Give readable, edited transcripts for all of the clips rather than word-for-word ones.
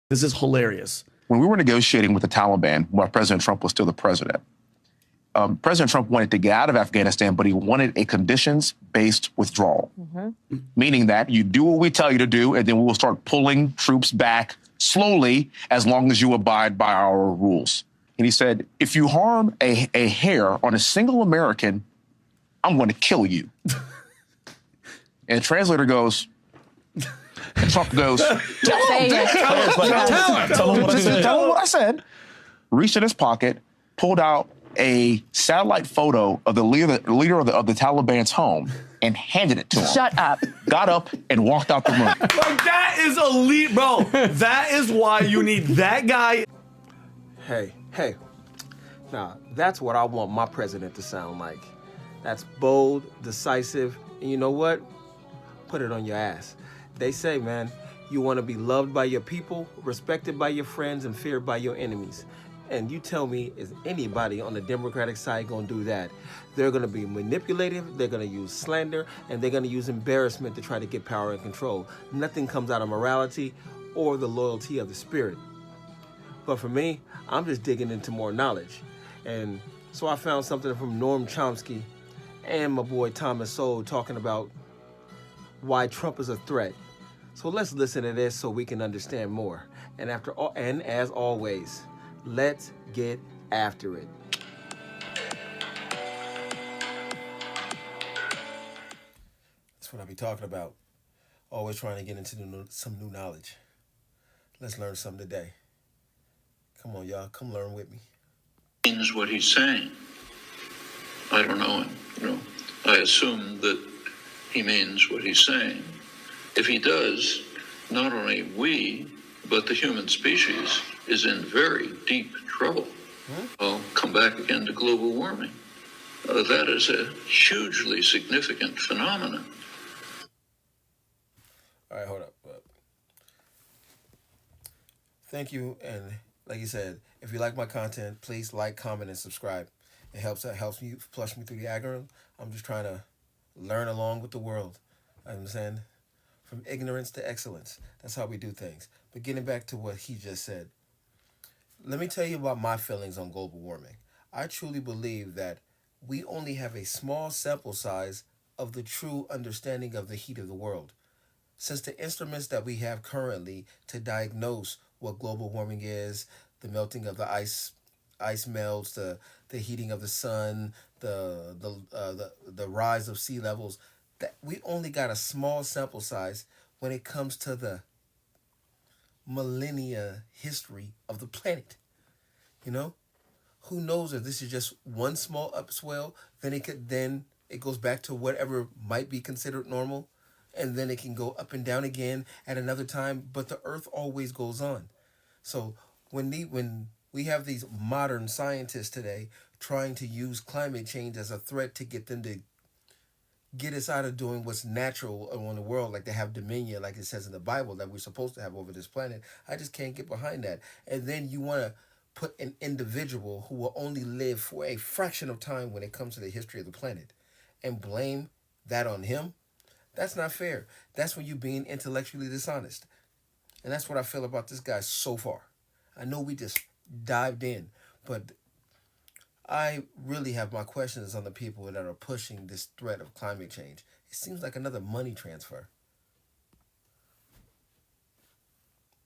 This is hilarious. When we were negotiating with the Taliban, while President Trump was still the president, President Trump wanted to get out of Afghanistan, but he wanted a conditions-based withdrawal, meaning that you do what we tell you to do, and then we will start pulling troops back slowly as long as you abide by our rules. And he said, if you harm a hair on a single American, I'm going to kill you. And the translator goes, and Trump goes, tell him what I said. Reached in his pocket, pulled out a satellite photo of the leader of the Taliban's home and handed it to him. Shut up. Got up and walked out the room. Like, that is elite, bro. That is why you need that guy. Hey. Now, that's what I want my president to sound like. That's bold, decisive, and you know what? Put it on your ass. They say, man, you want to be loved by your people, respected by your friends, and feared by your enemies. And you tell me, is anybody on the Democratic side going to do that? They're going to be manipulative, they're going to use slander, and they're going to use embarrassment to try to get power and control. Nothing comes out of morality or the loyalty of the spirit. But for me, I'm just digging into more knowledge. And so I found something from Noam Chomski and my boy Thomas Sowell talking about why Trump is a threat. So let's listen to this so we can understand more. And as always, let's get after it. That's what I be talking about. Always trying to get into some new knowledge. Let's learn something today. Come on, y'all. Come learn with me. Means what he's saying. I don't know him. I assume that he means what he's saying. If he does, not only we, but the human species is in very deep trouble. I'll come back again to global warming. That is a hugely significant phenomenon. All right, hold up. Thank you, and like you said, if you like my content, please like, comment, and subscribe. It helps me flush me through the algorithm. I'm just trying to learn along with the world. You understand? From ignorance to excellence. That's how we do things. But getting back to what he just said, let me tell you about my feelings on global warming. I truly believe that we only have a small sample size of the true understanding of the heat of the world. Since the instruments that we have currently to diagnose what global warming is, the melting of the ice melts, the heating of the sun, the rise of sea levels, that we only got a small sample size when it comes to the millennia history of the planet. Who knows if this is just one small upswell, then it goes back to whatever might be considered normal, and then it can go up and down again at another time, but the earth always goes on. So when we have these modern scientists today trying to use climate change as a threat to get them to get us out of doing what's natural on the world, like they have dominion, like it says in the Bible, that we're supposed to have over this planet, I just can't get behind that. And then you want to put an individual who will only live for a fraction of time when it comes to the history of the planet and blame that on him. That's not fair. That's when you're being intellectually dishonest. And that's what I feel about this guy so far. I know we just dived in, but I really have my questions on the people that are pushing this threat of climate change. It seems like another money transfer.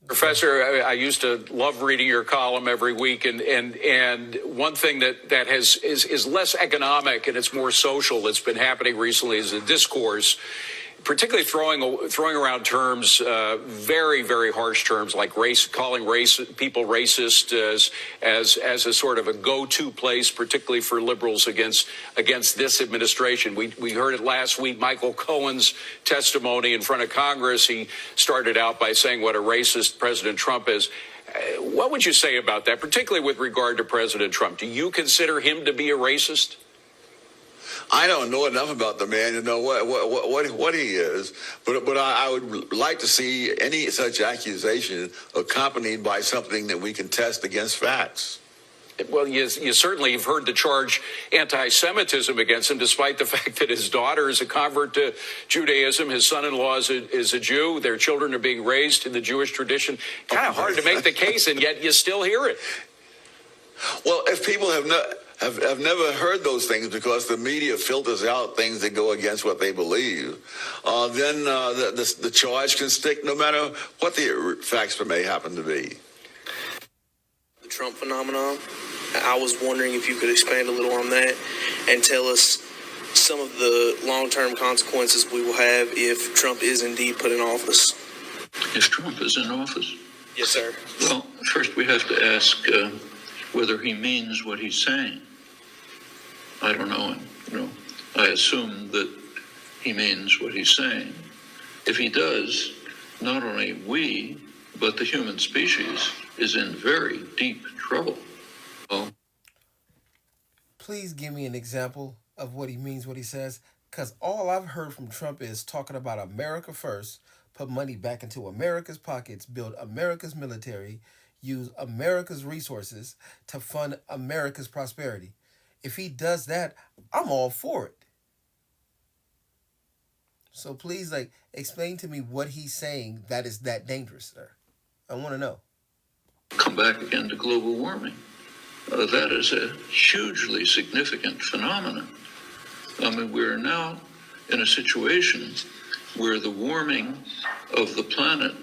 Professor, I used to love reading your column every week, and one thing that is less economic and it's more social that's been happening recently is a discourse, particularly throwing around terms, very, very harsh terms like calling people racist as a sort of a go-to place, particularly for liberals against this administration. We heard it last week, Michael Cohen's testimony in front of Congress. He started out by saying what a racist President Trump is. What would you say about that, particularly with regard to President Trump? Do you consider him to be a racist? I don't know enough about the man to know what he is, but I would like to see any such accusation accompanied by something that we can test against facts. Well, you certainly have heard the charge anti-Semitism against him, despite the fact that his daughter is a convert to Judaism. His son-in-law is a Jew. Their children are being raised in the Jewish tradition. Kind of hard to make the case, and yet you still hear it. Well, if people have never heard those things because the media filters out things that go against what they believe, then the charge can stick no matter what the facts may happen to be. The Trump phenomenon, I was wondering if you could expand a little on that and tell us some of the long-term consequences we will have if Trump is indeed put in office. If Trump is in office? Yes, sir. Well, first we have to ask whether he means what he's saying. I don't know him. I assume that he means what he's saying. If he does, not only we, but the human species is in very deep trouble. Well, Please give me an example of what he means, what he says, because all I've heard from Trump is talking about America first, put money back into America's pockets, build America's military, use America's resources to fund America's prosperity. If he does that, I'm all for it. So please, explain to me what he's saying that is that dangerous, sir. I want to know. come back again to global warming. That is a hugely significant phenomenon. I mean, we're now in a situation where the warming of the planet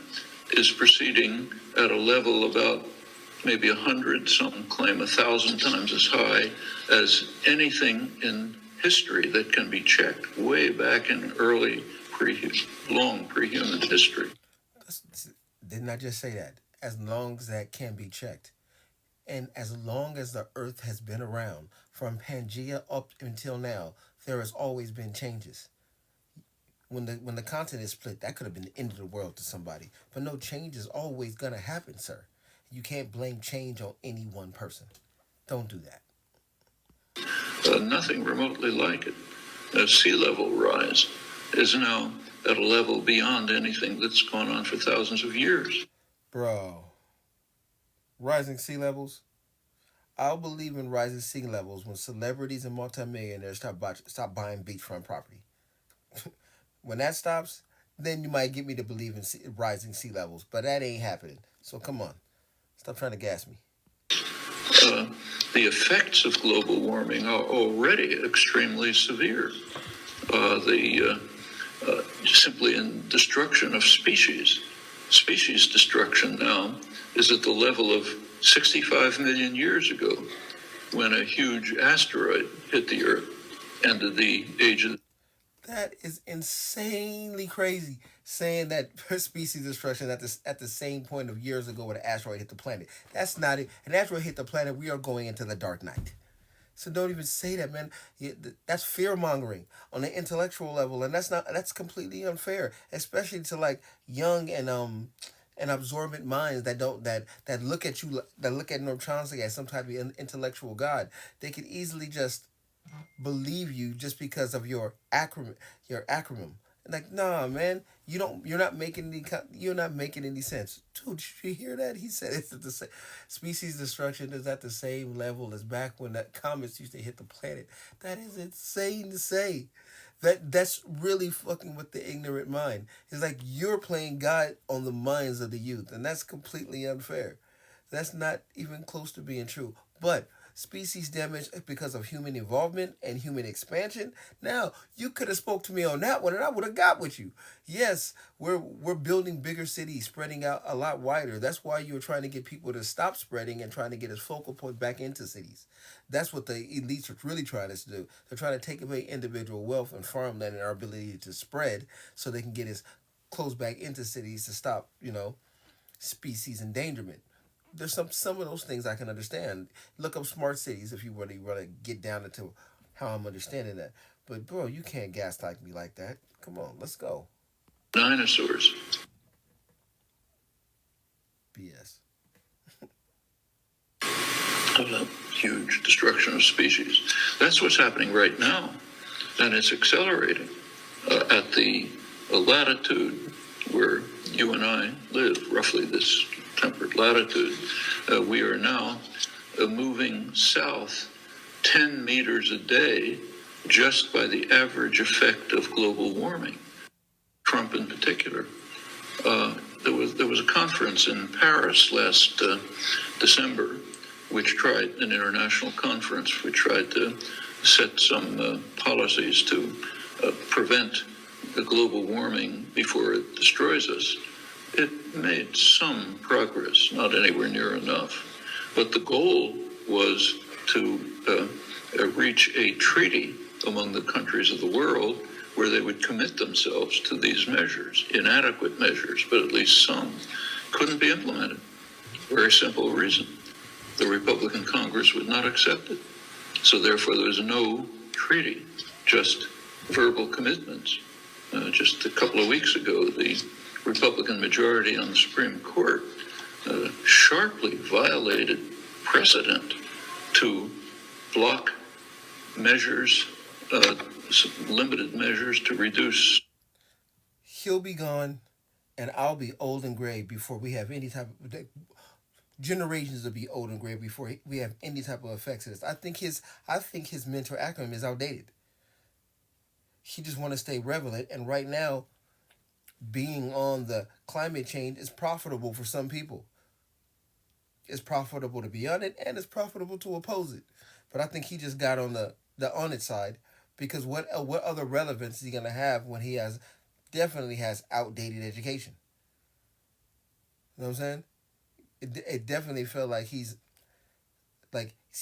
is proceeding at a level about maybe 100, some claim 1,000 times as high as anything in history that can be checked way back in early, long pre-human history. Didn't I just say that? As long as that can be checked. And as long as the Earth has been around, from Pangea up until now, there has always been changes. When the continent is split, that could have been the end of the world to somebody. But no, change is always going to happen, sir. You can't blame change on any one person. Don't do that. Nothing remotely like it. Sea level rise is now at a level beyond anything that's gone on for thousands of years. Bro, rising sea levels? I'll believe in rising sea levels when celebrities and multimillionaires stop buying beachfront property. When that stops, then you might get me to believe in rising sea levels. But that ain't happening. So come on. Stop trying to gas me. The effects of global warming are already extremely severe. Simply in destruction of species. Species destruction now is at the level of 65 million years ago when a huge asteroid hit the Earth, ended the age of... That is insanely crazy, saying that species destruction at the same point of years ago when an asteroid hit the planet. That's not it. An asteroid hit the planet, we are going into the dark night. So don't even say that, man. That's fear-mongering on the intellectual level, and that's completely unfair, especially to like young and absorbent minds that look at Noam Chomski as some type of intellectual god. They could easily just believe you just because of your acronym. Like, nah, man, you're not making any sense. Dude, did you hear that? He said it's the same. Species destruction is at the same level as back when that comets used to hit the planet. That is insane to say. That's really fucking with the ignorant mind. It's like you're playing God on the minds of the youth, and that's completely unfair. That's not even close to being true. But species damage because of human involvement and human expansion. Now, you could have spoke to me on that one and I would have got with you. Yes, we're building bigger cities, spreading out a lot wider. That's why you're trying to get people to stop spreading and trying to get us focal point back into cities. That's what the elites are really trying to do. They're trying to take away individual wealth and farmland and our ability to spread so they can get us close back into cities to stop, species endangerment. There's some of those things I can understand. Look up smart cities if you really want to get down into how I'm understanding that. But bro, you can't gaslight me like that. Come on, let's go. Dinosaurs. BS. Of a huge destruction of species. That's what's happening right now. And it's accelerating at the latitude where you and I live, roughly this temperate latitude. We are now moving south 10 meters a day just by the average effect of global warming, Trump in particular. There was a conference in Paris last December, an international conference, which tried to set some policies to prevent the global warming before it destroys us. It made some progress, not anywhere near enough. But the goal was to reach a treaty among the countries of the world where they would commit themselves to these measures, inadequate measures, but at least some. Couldn't be implemented. Very simple reason. The Republican Congress would not accept it. So therefore there was no treaty, just verbal commitments. Just a couple of weeks ago, the Republican majority on the Supreme Court sharply violated precedent to block measures, limited measures to reduce. He'll be gone, and I'll be old and gray before we have any type of... Generations will be old and gray before we have any type of effects of this. I think his mental acumen is outdated. He just want to stay relevant, and right now, being on the climate change is profitable for some people. It's profitable to be on it, and it's profitable to oppose it. But I think he just got on the on it side, because what other relevance is he gonna have when he definitely has outdated education? You know what I'm saying? It definitely felt like he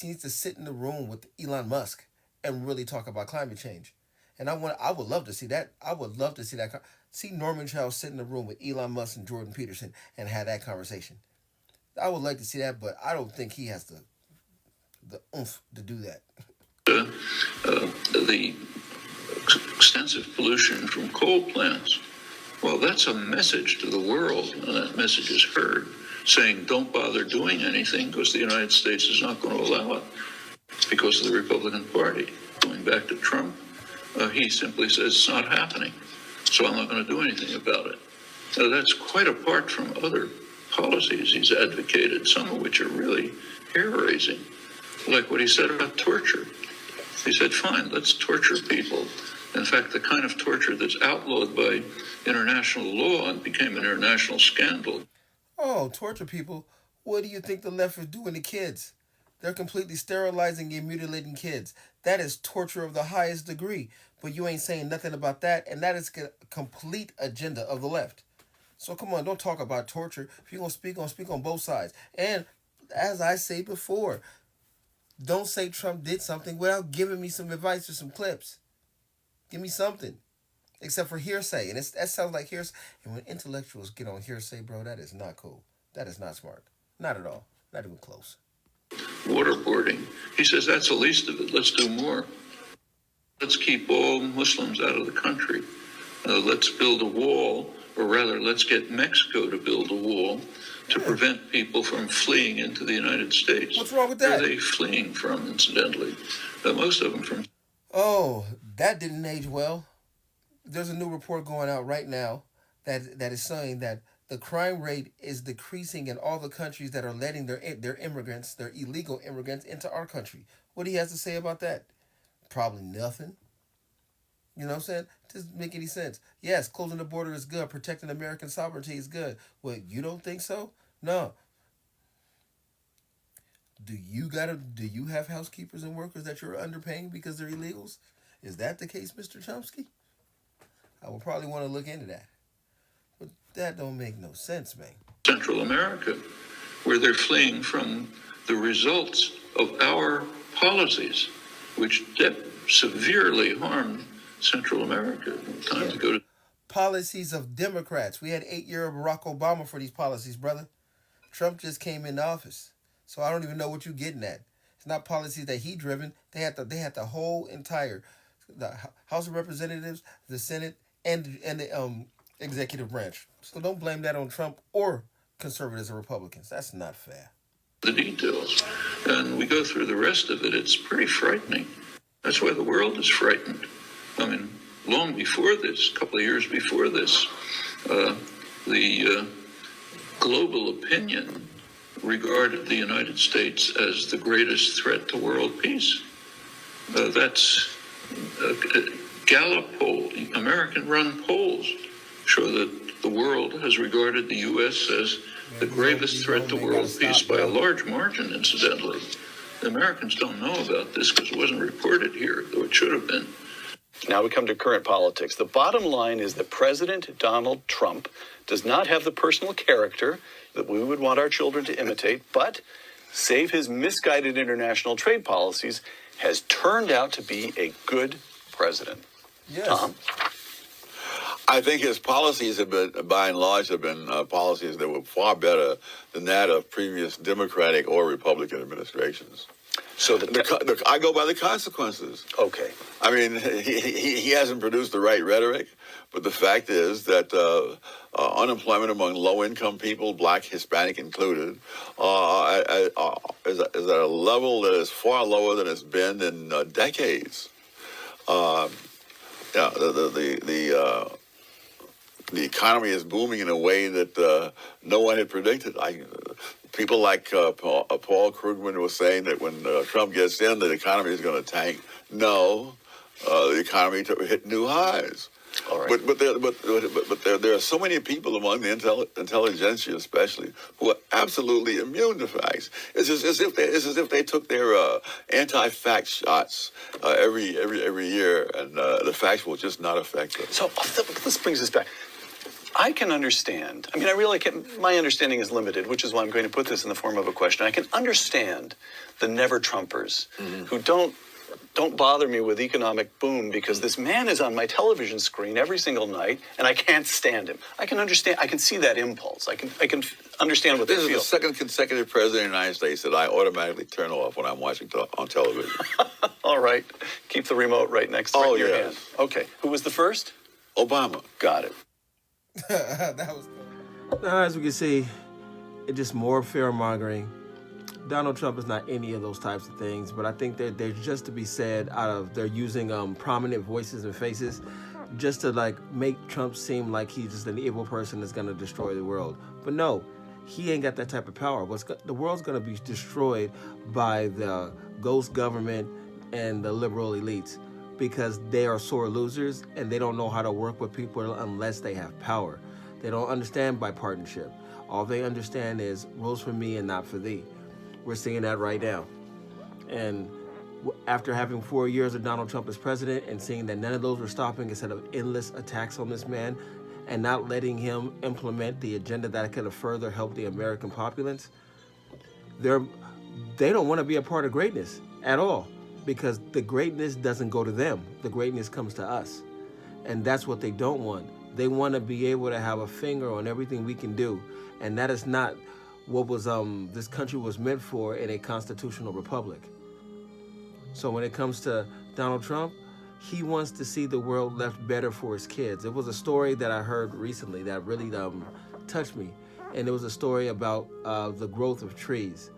needs to sit in the room with Elon Musk and really talk about climate change. And I would love to see that. I would love to see that. See Norman Chomski sit in the room with Elon Musk and Jordan Peterson and have that conversation. I would like to see that, but I don't think he has the oomph to do that. The extensive pollution from coal plants. Well, that's a message to the world, and that message is heard, saying don't bother doing anything because the United States is not going to allow it because of the Republican Party. Going back to Trump, he simply says it's not happening, so I'm not going to do anything about it. Now, that's quite apart from other policies he's advocated, some of which are really hair-raising, like what he said about torture. He said, fine, let's torture people. In fact, the kind of torture that's outlawed by international law and became an international scandal. Oh, torture people. What do you think the left is doing to kids? They're completely sterilizing and mutilating kids. That is torture of the highest degree. But you ain't saying nothing about that, and that is a complete agenda of the left. So come on, don't talk about torture. If you're going to speak on both sides. And as I say before, don't say Trump did something without giving me some advice or some clips. Give me something. Except for hearsay. And that sounds like hearsay. And when intellectuals get on hearsay, bro, that is not cool. That is not smart. Not at all. Not even close. Waterboarding. He says that's the least of it. Let's do more. Let's keep all Muslims out of the country. Let's build a wall, or rather, let's get Mexico to build a wall to prevent people from fleeing into the United States. What's wrong with that? Where are they fleeing from, incidentally? Most of them from... Oh, that didn't age well. There's a new report going out right now that is saying that the crime rate is decreasing in all the countries that are letting their immigrants, their illegal immigrants, into our country. What do he has to say about that? Probably nothing. You know what I'm saying? Doesn't make any sense. Yes, closing the border is good. Protecting American sovereignty is good. Well, you don't think so? No. Do you have housekeepers and workers that you're underpaying because they're illegals? Is that the case, Mr. Chomski? I would probably want to look into that. But that don't make no sense, man. Central America, where they're fleeing from the results of our policies, which severely harmed Central America. Time to go to... Policies of Democrats. We had 8 years of Barack Obama for these policies, brother. Trump just came into office. So I don't even know what you're getting at. It's not policies that he driven. They had the whole entire... the House of Representatives, the Senate, and the executive branch. So don't blame that on Trump or conservatives or Republicans. That's not fair. The details. And we go through the rest of it. It's pretty frightening. That's why the world is frightened. I mean, long before this, a couple of years before this, the global opinion regard the United States as the greatest threat to world peace. That's Gallup poll, American-run polls show that the world has regarded the U.S. as the gravest threat to world peace by a large margin, incidentally. The Americans don't know about this because it wasn't reported here, though it should have been. Now we come to current politics. The bottom line is that President Donald Trump does not have the personal character that we would want our children to imitate, but, save his misguided international trade policies, has turned out to be a good president. Yes. Tom? I think his policies have been, by and large, have been policies that were far better than that of previous Democratic or Republican administrations. So I go by the consequences. Okay. I mean, he hasn't produced the right rhetoric, but the fact is that unemployment among low-income people, Black, Hispanic included, is at a level that is far lower than it's been in decades. The economy is booming in a way that no one had predicted. People like Paul Krugman was saying that when Trump gets in, the economy is going to tank. No, the economy hit new highs. All right. But there are so many people among the intelligentsia, especially, who are absolutely immune to facts. It's as if they took their anti-fact shots every year, and the facts will just not affect them. So this brings us back. I can understand. I mean, I really can. My understanding is limited, which is why I'm going to put this in the form of a question. I can understand the never-Trumpers who don't bother me with economic boom because this man is on my television screen every single night and I can't stand him. I can understand. I can see that impulse. I can understand what they feel. This is the second consecutive president of the United States that I automatically turn off when I'm watching on television. All right. Keep the remote right next to your hand. Okay. Who was the first? Obama. Got it. That was cool. As we can see, it's just more fear-mongering. Donald Trump is not any of those types of things, but I think that they're just to be said they're using prominent voices and faces just to like make Trump seem like he's just an evil person that's going to destroy the world. But no, he ain't got that type of power. The world's going to be destroyed by the ghost government and the liberal elites, because they are sore losers and they don't know how to work with people unless they have power. They don't understand bipartisanship. All they understand is rules for me and not for thee. We're seeing that right now. And after having 4 years of Donald Trump as president and seeing that none of those were stopping instead of endless attacks on this man and not letting him implement the agenda that could have further helped the American populace, they don't want to be a part of greatness at all. Because the greatness doesn't go to them. The greatness comes to us. And that's what they don't want. They want to be able to have a finger on everything we can do. And that is not what was this country was meant for in a constitutional republic. So when it comes to Donald Trump, he wants to see the world left better for his kids. It was a story that I heard recently that really touched me. And it was a story about the growth of trees.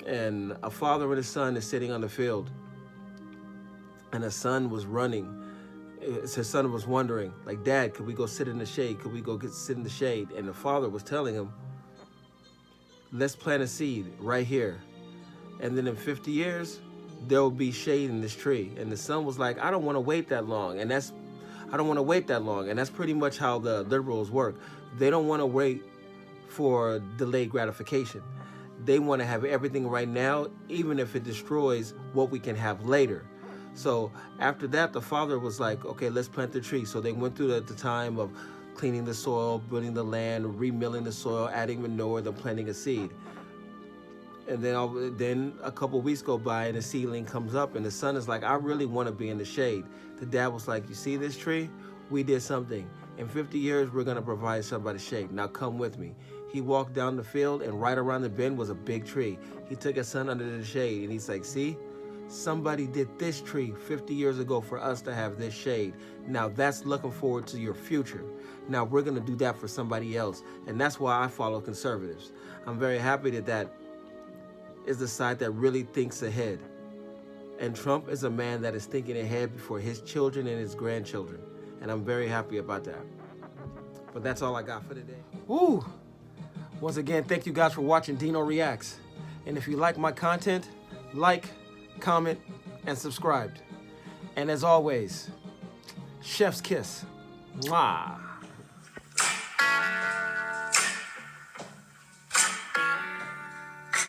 And a father and his son is sitting on the field. And his son was running. His son was wondering, like, Dad, could we go sit in the shade? Could we go sit in the shade? And the father was telling him, let's plant a seed right here. And then in 50 years, there will be shade in this tree. And the son was like, I don't want to wait that long. And that's pretty much how the liberals work. They don't want to wait for delayed gratification. They want to have everything right now, even if it destroys what we can have later. So after that, the father was like, okay, let's plant the tree. So they went through the time of cleaning the soil, building the land, remilling the soil, adding manure, then planting a seed. And then a couple weeks go by and the seedling comes up and the son is like, I really want to be in the shade. The dad was like, you see this tree? We did something. In 50 years, we're going to provide somebody shade. Now come with me. He walked down the field and right around the bend was a big tree. He took his son under the shade and he's like, see? Somebody did this tree 50 years ago for us to have this shade. Now that's looking forward to your future. Now we're going to do that for somebody else. And that's why I follow conservatives. I'm very happy that is the side that really thinks ahead. And Trump is a man that is thinking ahead for his children and his grandchildren. And I'm very happy about that. But that's all I got for today. Woo! Once again, thank you guys for watching Dino Reacts. And if you like my content, like, comment, and subscribe. And as always, chef's kiss. Mwah.